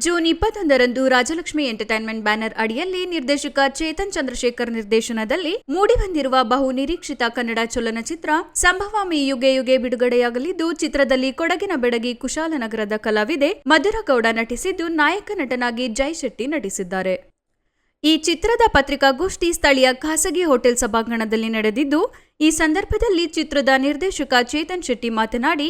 June 21ರಂದು Rajalakshmi entertainment banner ಅಡಿಯಲ್ಲಿ ನಿರ್ದೇಶಕ ಚೇತನ್ ಚಂದ್ರಶೇಖರ್ ನಿರ್ದೇಶನದಲ್ಲಿ ಮೂಡಿಬಂದಿರುವ ಬಹು ನಿರೀಕ್ಷಿತ ಕನ್ನಡ ಚಲನಚಿತ್ರ ಸಂಭವಾಮಿ ಯುಗೆ ಯುಗೆ ಬಿಡುಗಡೆಯಾಗಲಿದ್ದು, ಚಿತ್ರದಲ್ಲಿ ಕೊಡಗಿನ ಬೆಡಗಿ ಕುಶಾಲನಗರದ ಕಲಾವಿದೆ ಮಧುರಗೌಡ ನಟಿಸಿದ್ದು, ನಾಯಕ ನಟನಾಗಿ ಜೈ ಶೆಟ್ಟಿ ನಟಿಸಿದ್ದಾರೆ. ಈ ಚಿತ್ರದ ಪತ್ರಿಕಾಗೋಷ್ಠಿ ಸ್ಥಳೀಯ ಖಾಸಗಿ ಹೋಟೆಲ್ ಸಭಾಂಗಣದಲ್ಲಿ ನಡೆದಿದ್ದು, ಈ ಸಂದರ್ಭದಲ್ಲಿ ಚಿತ್ರದ ನಿರ್ದೇಶಕ ಚೇತನ್ ಶೆಟ್ಟಿ ಮಾತನಾಡಿ,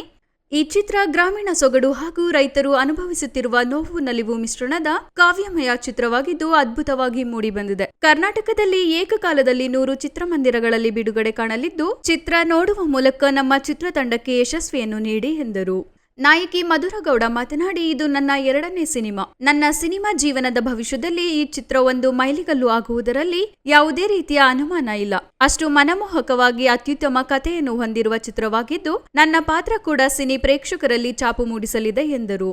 ಈ ಚಿತ್ರ ಗ್ರಾಮೀಣ ಸೊಗಡು ಹಾಗೂ ರೈತರು ಅನುಭವಿಸುತ್ತಿರುವ ನೋವು ನಲಿವು ಮಿಶ್ರಣದ ಕಾವ್ಯಮಯ ಚಿತ್ರವಾಗಿದ್ದು ಅದ್ಭುತವಾಗಿ ಮೂಡಿಬಂದಿದೆ. ಕರ್ನಾಟಕದಲ್ಲಿ ಏಕಕಾಲದಲ್ಲಿ 100 ಚಿತ್ರಮಂದಿರಗಳಲ್ಲಿ ಬಿಡುಗಡೆ ಕಾಣಲಿದ್ದು, ಚಿತ್ರ ನೋಡುವ ಮೂಲಕ ನಮ್ಮ ಚಿತ್ರತಂಡಕ್ಕೆ ಯಶಸ್ವಿಯನ್ನು ನೀಡಿ ಎಂದರು. ನಾಯಕಿ ಮಧುರಗೌಡ ಮಾತನಾಡಿ, ಇದು ನನ್ನ 2ನೇ ಸಿನಿಮಾ. ನನ್ನ ಸಿನಿಮಾ ಜೀವನದ ಭವಿಷ್ಯದಲ್ಲಿ ಈ ಚಿತ್ರ ಒಂದು ಮೈಲಿಗಲ್ಲು ಆಗುವುದರಲ್ಲಿ ಯಾವುದೇ ರೀತಿಯ ಅನುಮಾನ ಇಲ್ಲ. ಅಷ್ಟು ಮನಮೋಹಕವಾಗಿ ಅತ್ಯುತ್ತಮ ಕಥೆಯನ್ನು ಹೊಂದಿರುವ ಚಿತ್ರವಾಗಿದ್ದು, ನನ್ನ ಪಾತ್ರ ಕೂಡ ಸಿನಿ ಪ್ರೇಕ್ಷಕರಲ್ಲಿ ಛಾಪು ಮೂಡಿಸಲಿದೆ ಎಂದರು.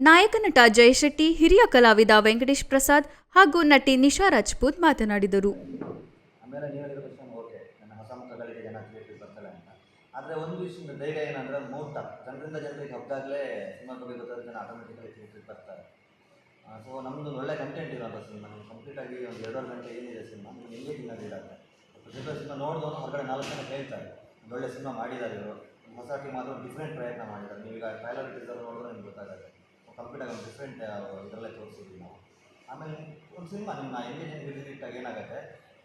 ನಾಯಕ ನಟ ಜೈ ಶೆಟ್ಟಿ, ಹಿರಿಯ ಕಲಾವಿದ ವೆಂಕಟೇಶ್ ಪ್ರಸಾದ್ ಹಾಗೂ ನಟಿ ನಿಶಾ ರಾಜ್ಪೂತ್ ಮಾತನಾಡಿದರು. ಆದರೆ ಒಂದು ವಿಷಯದ ಧೈರ್ಯ ಏನಂದರೆ ಮುಹೂರ್ತ ಜನರಿಂದ ಜನರಿಗೆ ಹಬ್ಬದಾಗಲೇ ಸಿನಿಮಾ ಬಗ್ಗೆ ಗೊತ್ತಾದ ಜನ ಆಟೋಮೆಟಿಕಲಿ ಥಿಯೇಟ್ರಿಗೆ ಬರ್ತಾರೆ. ಸೊ ನಮ್ಮದು ಒಳ್ಳೆ ಕಂಟೆಂಟ್ ಇರೋದು ಸಿನಿಮಾ. ಕಂಪ್ಲೀಟಾಗಿ ಒಂದು 2.5 ಗಂಟೆ ಏನಿದೆ ಸಿನಿಮಾ ನಿಮ್ಗೆ ಎಂಗೇಜಿಂಗ್ ಇರುತ್ತೆ. ಸಿನಿಮಾ ನೋಡಿದವನು ಹೊರಗಡೆ 4 ಜನ ಹೇಳ್ತಾರೆ, ಒಂದು ಒಳ್ಳೆ ಸಿನಿಮಾ ಮಾಡಿದ್ದಾರೆ ಇವರು, ಹೊಸ ಟೀಮ್ ಆದರೂ ಡಿಫ್ರೆಂಟ್ ಪ್ರಯತ್ನ ಮಾಡಿದ್ದಾರೆ. ನೀವೀಗ ಟ್ರೈಲರ್ ಟೀಸರ್ ನೋಡಿದ್ರೆ ನಿಮ್ಗೆ ಗೊತ್ತಾಗುತ್ತೆ. ಕಂಪ್ಲೀಟಾಗಿ ಒಂದು ಡಿಫ್ರೆಂಟ್ ಇದರಲ್ಲೇ ತೋರಿಸಿದ್ವಿ ನಾವು. ಆಮೇಲೆ ಒಂದು ಸಿನಿಮಾ ನಿಮ್ಮ ಎಂಗೇಜಿಂಗ್ ರಿಲೇಟಾಗಿ ಏನಾಗುತ್ತೆ,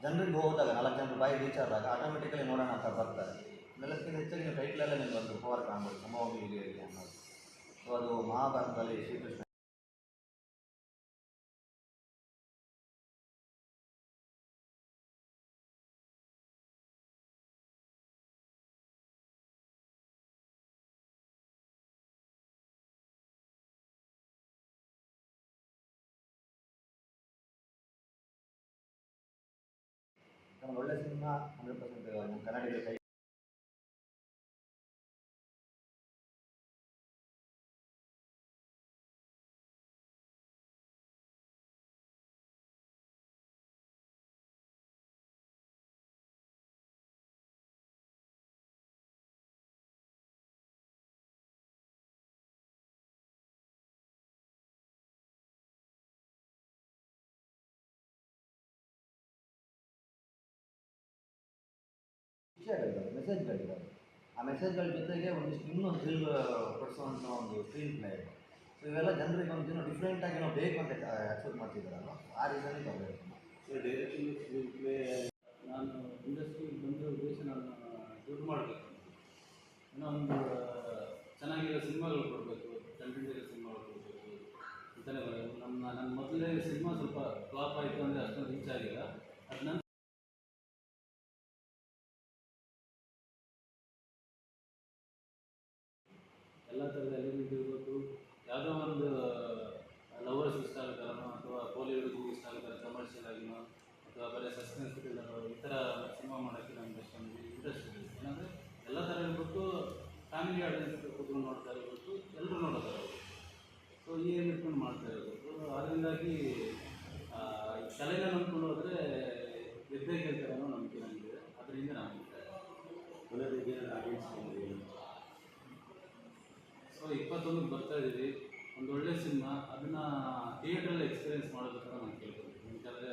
ಜನರಿಗೆ ಹೋದಾಗ 4 ಜನರು ಬಾಯಿ ರೀಚ್ ಆದಾಗ ಆಟೋಮೆಟಿಕಲಿ ನೋಡೋಣ ಅಂತ ಬರ್ತಾರೆ. ಎಲ್ಲದಕ್ಕಿಂತ ಹೆಚ್ಚಾಗಿ ನೀವು ಟೈಟ್ಲಲ್ಲೇ ನಿಮ್ಗೆ ಒಂದು ಪವರ್ ಕಾಣ್ಬೋದು, ಸಂಭವಾಮಿ ಯುಗೆ ಯುಗೆ ಅನ್ನೋದು. ಸೊ ಅದು ಮಹಾಭಾರತದಲ್ಲಿ ಶ್ರೀಕೃಷ್ಣ ಒಳ್ಳೆ ಸಿನಿಮಾ 100% ನಮ್ಮ ಕನ್ನಡಿಗರ ಕೈ ವಿಷಯಗಳಿದ್ದಾವೆ, ಮೆಸೇಜ್ಗಳಿದ್ದಾವೆ. ಆ ಮೆಸೇಜ್ಗಳ ಜೊತೆಗೆ ಒಂದಿಷ್ಟು ಇನ್ನೊಂದು ಥ್ರಿಲ್ ಕೊಡಿಸುವಂಥ ಒಂದು ಸ್ಕ್ರೀನ್ ಪ್ಲೇ ಇದೆ. ಸೊ ಇವೆಲ್ಲ ಜನರಿಗೆ ಒಂದು ಏನೋ ಡಿಫ್ರೆಂಟಾಗಿ ಏನೋ ಬೇಕು ಅಂತ ಅಕ್ಸೆಪ್ಟ್ ಮಾಡ್ತಿದ್ದಾರಲ್ಲ, ಆ ರೀಸನ್ಗೆ ಬರಬೇಕು. ಸೊ ಡೈರೆಕ್ಟಿಂಗ್ ಸ್ಕ್ರೀನ್ ಪ್ಲೇ ನಾನು ಇಂಡಸ್ಟ್ರಿಗೆ ಬಂದ ಉದ್ದೇಶ ನಾನು ದುಡ್ಡು ಮಾಡಬೇಕು, ಏನೋ ಒಂದು ಚೆನ್ನಾಗಿರೋ ಸಿನಿಮಾಗಳು ಕೊಡಬೇಕು, ಕಂಟೆಂಟ್ ಇರೋ ಸಿನಿಮಾಗಳು ಕೊಡಬೇಕು ಅಂತಲೇ ಬರೋದು. ನನ್ನ ಮೊದಲೇ ಸಿನಿಮಾ ಸ್ವಲ್ಪ ಫ್ಲಾಪ್ ಆಯಿತು ಅಂದರೆ ಅಷ್ಟೊಂದು ರೀಚ್ ಆಗಿಲ್ಲ. ಅದನ್ನ ಎಲ್ಲ ಥರದ ಎಲಿಮೆಂಟ್ ಇರ್ಬೋದು. ಯಾವುದೋ ಒಂದು ಲವರ್ಸ್ ಇಷ್ಟ ಆಗುತ್ತಾರೋ ಅಥವಾ ಪೋಲಿವುಡ್ಗೂ ಇಷ್ಟ ಆಗುತ್ತಾರೆ, ಕಮರ್ಷಿಯಲ್ ಆಗಿನೋ ಅಥವಾ ಬರೀ ಸಸ್ಪೆನ್ಸ್ ಥ್ರಿಲ್ಲರೋ ಈ ಥರ ಸಿನಿಮಾ ಮಾಡೋಕ್ಕೆ ನಮ್ಗೆ ಅಷ್ಟೊಂದು ಇಂಟ್ರೆಸ್ಟ್ ಇದೆ. ಏನಂದರೆ ಎಲ್ಲ ಥರ ಇರ್ಬೇಕು, ಫ್ಯಾಮಿಲಿ ಆಡಿಯನ್ಸ್ ಕೂತ್ಕೊಂಡು ನೋಡ್ತಾ ಇರಬೇಕು, ಎಲ್ಲರೂ ನೋಡೋದು ಇರಬೇಕು. ಸೊ ಈ ಏನು ಇಟ್ಕೊಂಡು ಮಾಡ್ತಾ ಇರಬೇಕು. ಅದರಿಂದಾಗಿ ಕಲೆನ ನಂಬ್ಕೊಂಡು ಹೋದರೆ ಗೆದ್ದೇ ಗೆಲ್ತಾರೆ ಅನ್ನೋ ನಂಬಿಕೆ ನನಗಿದೆ. ಅದರಿಂದ ನಾನು ಸೊ 21ಕ್ಕೆ ಬರ್ತಾ ಇದ್ದೀವಿ. ಒಂದು ಒಳ್ಳೆ ಸಿನಿಮಾ, ಅದನ್ನು ಥಿಯೇಟ್ರಲ್ಲಿ ಎಕ್ಸ್ಪೀರಿಯೆನ್ಸ್ ಮಾಡೋದಕ್ಕೆ ನಾನು ಕೇಳ್ಕೊಳ್ತೀನಿ. ಯಾಕಂದರೆ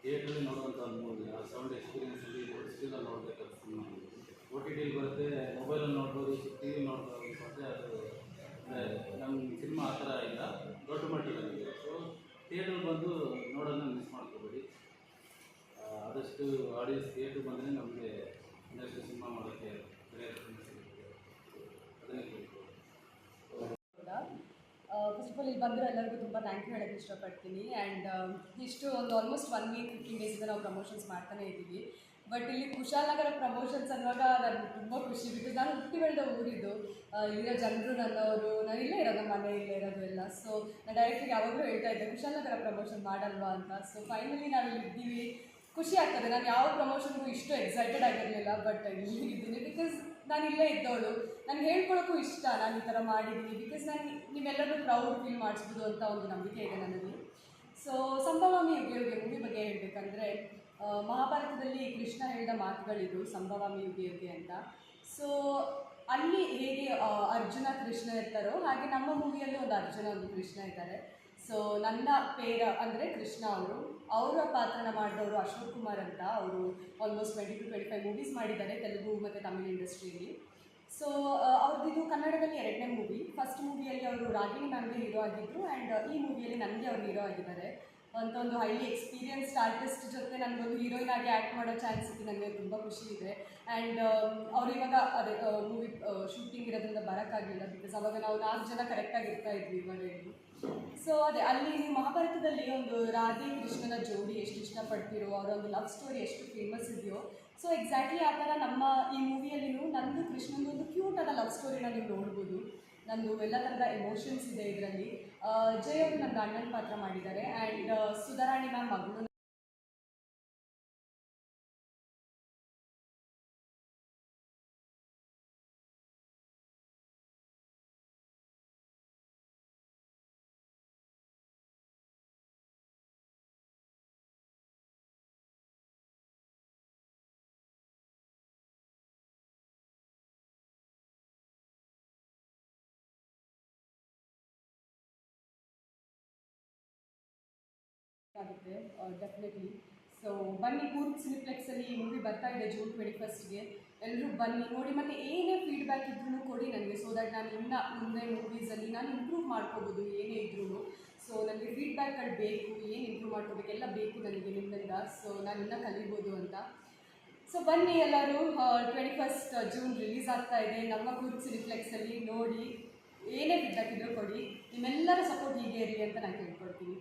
ಥಿಯೇಟ್ರಲ್ಲಿ ನೋಡುವಂಥ ಒಂದು ಮೂವಿ, ಆ ಸೌಂಡ್ ಎಕ್ಸ್ಪೀರಿಯೆನ್ಸಲ್ಲಿ ಸ್ಕ್ರೀನಲ್ಲಿ ನೋಡಬೇಕಾದ ಸಿನಿಮಾ. OTTಲಿ ಬರುತ್ತೆ, ಮೊಬೈಲಲ್ಲಿ ನೋಡ್ಬೋದು, TV ನೋಡ್ಬೋದು. ಮತ್ತು ಅದು ನಮ್ಮ ಸಿನಿಮಾ ಆ ಥರ ಇಲ್ಲ, ದೊಡ್ಡ ಮಟ್ಟಿಗಿದೆ. ಸೊ ಥಿಯೇಟ್ರಲ್ಲಿ ಬಂದು ನೋಡೋದನ್ನ ಮಿಸ್ ಮಾಡ್ಕೋಬೇಡಿ. ಆದಷ್ಟು ಆಡಿಯನ್ಸ್ ಥಿಯೇಟ್ರಿಗೆ ಬಂದರೆ ನಮಗೆ ಇನ್ನಷ್ಟು ಸಿನಿಮಾ ಮಾಡೋಕ್ಕೆ ಪ್ರೇರಣೆ ಸಿಗುತ್ತೆ. ಅದನ್ನೇ ಕೇಳ್ಬೋದು. ಫಸ್ಟ್ ಆಫ್ ಆಲ್ ಇಲ್ಲಿ ಬಂದರೆ ಎಲ್ಲರಿಗೂ ತುಂಬ ಥ್ಯಾಂಕ್ ಯು ಹೇಳೋಕ್ಕೆ ಇಷ್ಟಪಡ್ತೀನಿ. ಆ್ಯಂಡ್ ಇಷ್ಟು ಒಂದು ಆಲ್ಮೋಸ್ಟ್ 1 ವೀಕ್ 15 ಡೇಸಿಂದ ನಾವು ಪ್ರಮೋಷನ್ಸ್ ಮಾಡ್ತಾನೆ ಇದ್ದೀವಿ. ಬಟ್ ಇಲ್ಲಿ ಕುಶಾಲನಗರ ಪ್ರಮೋಷನ್ಸ್ ಅನ್ನುವಾಗ ನನಗೆ ತುಂಬ ಖುಷಿ. ಬಿಕಾಸ್ ನಾನು ಹುಟ್ಟಿ ಬೆಳೆದ ಊರಿದ್ದು, ಇಲ್ಲಿರೋ ಜನರು ನನ್ನವರು, ನಾನು ಇಲ್ಲೇ ಇರೋದು, ನಮ್ಮ ಮನೆ ಇಲ್ಲೇ ಇರೋದು ಎಲ್ಲ. ಸೊ ನಾನು ಡೈರೆಕ್ಟಿಗೆ ಯಾವಾಗಲೂ ಹೇಳ್ತಾ ಇದ್ದೆ ಕುಶಾಲನಗರ ಪ್ರಮೋಷನ್ ಮಾಡಲ್ವಾ ಅಂತ. ಸೊ ಫೈನಲಿ ನಾವು ಇಲ್ಲಿದ್ದೀವಿ, ಖುಷಿ ಆಗ್ತದೆ. ನಾನು ಯಾವ ಪ್ರಮೋಷನ್ಗೂ ಇಷ್ಟು ಎಕ್ಸೈಟೆಡ್ ಆಗಿರಲಿಲ್ಲ, ಬಟ್ ಇಲ್ಲಿದ್ದೀನಿ ಬಿಕಾಸ್ ನಾನು ಇಲ್ಲೇ ಇದ್ದವಳು. ನನಗೆ ಹೇಳ್ಕೊಳ್ಳೋಕ್ಕೂ ಇಷ್ಟ, ನಾನು ಈ ಥರ ಮಾಡಿದ್ದೀನಿ ಬಿಕಾಸ್ ನಾನು ನೀವೆಲ್ಲರೂ ಪ್ರೌಡ್ ಫೀಲ್ ಮಾಡಿಸ್ಬೋದು ಅಂತ ಒಂದು ನಂಬಿಕೆ ಇದೆ ನನಗೆ. ಸೊ ಸಂಭವಾಮಿ ಯುಗೆ ಯುಗೆ ಮೂವಿ ಬಗ್ಗೆ ಹೇಳಬೇಕಂದ್ರೆ, ಮಹಾಭಾರತದಲ್ಲಿ ಕೃಷ್ಣ ಹೇಳಿದ ಮಾತುಗಳಿದು ಸಂಭವಾಮಿ ಯುಗೆ ಯುಗೆ ಅಂತ. ಸೊ ಅಲ್ಲಿ ಹೇಗೆ ಅರ್ಜುನ ಕೃಷ್ಣ ಇರ್ತಾರೋ ಹಾಗೆ ನಮ್ಮ ಮೂವಿಯಲ್ಲೂ ಒಂದು ಅರ್ಜುನ ಒಂದು ಕೃಷ್ಣ ಇದ್ದಾರೆ. ಸೊ ನನ್ನ ಪೇರ ಅಂದರೆ ಕೃಷ್ಣ ಅವರ ಪಾತ್ರನ ಮಾಡಿದವರು ಅಶೋಕ್ ಕುಮಾರ್ ಅಂತ. ಅವರು ಆಲ್ಮೋಸ್ಟ್ 20-25 ಮೂವೀಸ್ ಮಾಡಿದ್ದಾರೆ ತೆಲುಗು ಮತ್ತು ತಮಿಳ್ ಇಂಡಸ್ಟ್ರಿಯಲ್ಲಿ. ಸೊ ಅವ್ರದ್ದು ಕನ್ನಡದಲ್ಲಿ 2ನೇ ಮೂವಿ. ಫಸ್ಟ್ ಮೂವಿಯಲ್ಲಿ ಅವರು ರಾಗಿಣಿ ಮ್ಯಾಮ್ಗೆ ಹೀರೋ ಆಗಿದ್ದರು ಆ್ಯಂಡ್ ಈ ಮೂವಿಯಲ್ಲಿ ನನಗೆ ಅವರು ಹೀರೋ ಆಗಿದ್ದಾರೆ. ಅಂತ ಒಂದು ಹೈಲಿ ಎಕ್ಸ್ಪೀರಿಯನ್ಸ್ಡ್ ಆರ್ಟಿಸ್ಟ್ ಜೊತೆ ನನಗೊಂದು ಹೀರೋಯಿನ್ ಆಗಿ ಆ್ಯಕ್ಟ್ ಮಾಡೋ ಚಾನ್ಸ್ ಸಿಕ್ಕಿ ನನಗೆ ತುಂಬ ಖುಷಿ ಇದೆ. ಆ್ಯಂಡ್ ಅವ್ರು ಇವಾಗ ಅದೇ ಮೂವಿ ಶೂಟಿಂಗ್ ಇರೋದ್ರಿಂದ ಬರೋಕ್ಕಾಗಲಿಲ್ಲ, ಬಿಕಾಸ್ ಅವಾಗ ನಾವು 4 ಜನ ಕರೆಕ್ಟಾಗಿ ಇರ್ತಾ ಇದ್ವಿ ಮನೆಯಲ್ಲಿ. ಸೊ ಅದೇ ಅಲ್ಲಿ ಮಹಾಭಾರತದಲ್ಲಿ ಒಂದು ರಾಧೆ ಕೃಷ್ಣನ ಜೋಡಿ ಎಷ್ಟು ಇಷ್ಟಪಡ್ತಿರೋ, ಅವರ ಒಂದು ಲವ್ ಸ್ಟೋರಿ ಎಷ್ಟು ಫೇಮಸ್ ಇದೆಯೋ, ಸೊ ಎಕ್ಸಾಕ್ಟ್ಲಿ ಆ ಥರ ನಮ್ಮ ಈ ಮೂವಿಯಲ್ಲಿನೂ ನಂದು ಕೃಷ್ಣಂದು ಒಂದು ಕ್ಯೂಟಾದ ಲವ್ ಸ್ಟೋರಿನ ನೀವು ನೋಡ್ಬೋದು. ನಂದು ಎಲ್ಲ ಥರದ ಎಮೋಷನ್ಸ್ ಇದೆ ಇದರಲ್ಲಿ. ಜಯ್ ಅವರು ನನ್ನ ಅಣ್ಣನ ಪಾತ್ರ ಮಾಡಿದ್ದಾರೆ ಆ್ಯಂಡ್ ಸುಧಾರಾಣಿ ಮ್ಯಾಮ್ ಮಗಳು ಆಗುತ್ತೆ ಡೆಫಿನೆಟ್ಲಿ. ಸೊ ಬನ್ನಿ, ಕೂರ್ಗ್ ಸಿನಿಪ್ಲೆಕ್ಸಲ್ಲಿ ಈ ಮೂವಿ ಬರ್ತಾ ಇದೆ June 21ಗೆ. ಎಲ್ಲರೂ ಬನ್ನಿ ನೋಡಿ, ಮತ್ತು ಏನೇ ಫೀಡ್ಬ್ಯಾಕ್ ಇದ್ರೂ ಕೊಡಿ ನನಗೆ, ಸೊ ದ್ಯಾಟ್ ನಾನು ಇನ್ನು ಮುಂದೆ ಮೂವೀಸಲ್ಲಿ ನಾನು ಇಂಪ್ರೂವ್ ಮಾಡ್ಕೋಬೋದು ಏನೇ ಇದ್ರೂ. ಸೊ ನನಗೆ ಫೀಡ್ಬ್ಯಾಕ್ಗಳು ಬೇಕು, ಏನು ಇಂಪ್ರೂವ್ ಮಾಡ್ಕೋಬೇಕು ಎಲ್ಲ ಬೇಕು ನನಗೆ ನಿಮ್ಮಿಂದ. ಸೊ ನಾನು ಇನ್ನೂ ಕಲಿಬೋದು ಅಂತ. ಸೊ ಬನ್ನಿ ಎಲ್ಲರೂ, 21st June ರಿಲೀಸ್ ಆಗ್ತಾ ಇದೆ ನಮ್ಮ ಕೂರ್ಗ್ ಸಿನಿಪ್ಲೆಕ್ಸಲ್ಲಿ. ನೋಡಿ, ಏನೇ ಫೀಡ್ಬ್ಯಾಕ್ ಇದ್ರೂ ಕೊಡಿ. ನಿಮ್ಮೆಲ್ಲರ ಸಪೋರ್ಟ್ ಹೀಗೆ ಇರಲಿ ಅಂತ ನಾನು ಕೇಳ್ಕೊಳ್ತೀನಿ.